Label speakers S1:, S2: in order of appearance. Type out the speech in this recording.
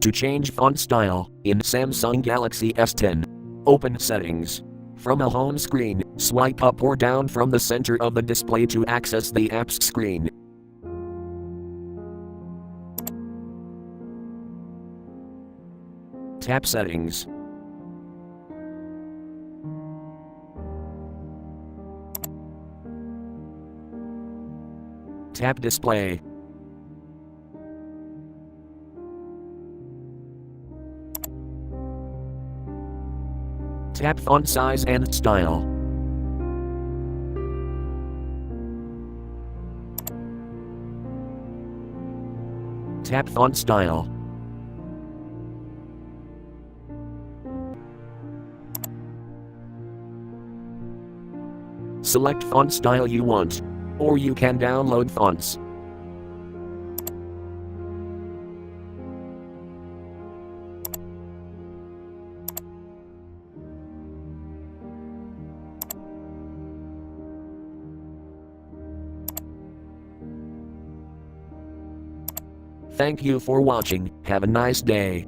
S1: To change font style, in Samsung Galaxy S10. Open Settings. From a home screen, swipe up or down from the center of the display to access the apps screen. Tap Settings. Tap Display. Tap Font Size and Style. Tap Font Style. Select font style you want, or you can download fonts. Thank you for watching. Have a nice day.